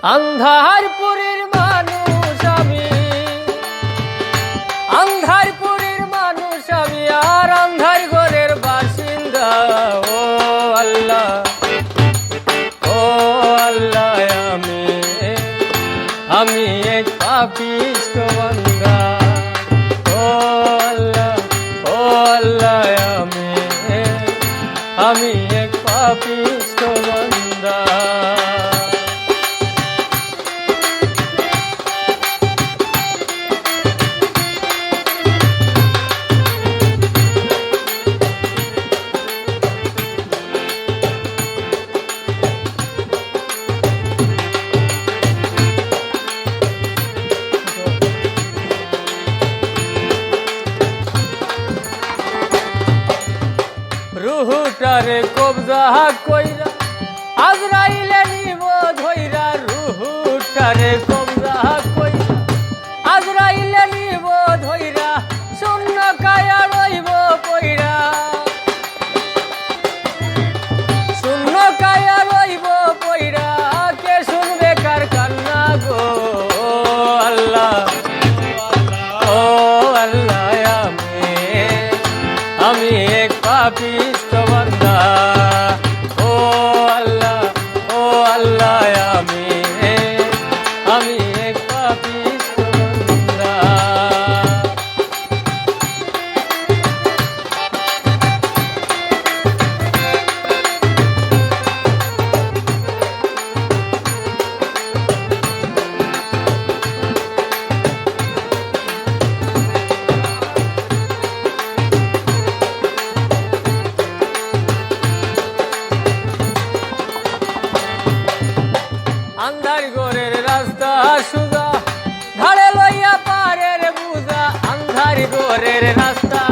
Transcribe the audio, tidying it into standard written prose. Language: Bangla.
আন্ধারপুরের মানুষ আমি, আন্ধারপুরের মানুষ আমি, আর আন্ধার ঘরের বাসিন্দা। ও আল্লাহ, ও আল্লাহ, আমি এক পাপিষ্ঠ বান্দা। ও আল্লাহ, ও আল্লাহ, আমি এক পাপিষ্ঠ বান্দা। রুহুটারে কবজা কইরা আজরাইলে নিব ধইরা, রুহুটারে কবজা কইরা আজরাইলে নিব ধইরা, শূন্য কায়া রইব পইরা, শূন্য কায়া রইব পইরা, কে শুনবে কার কান্না গো আল্লাহ, ও আল্লাহ, আমি এক পাপিষ্ঠ বান্দা। ও আল্লাহ, ও আল্লাহ, আমি এক পাপিষ্ঠ বান্দা। আন্ধার ঘরের রাস্তা সুজা, ঘাড়ে লইয়া পারের বুঝা, আন্ধার ঘরের রাস্তা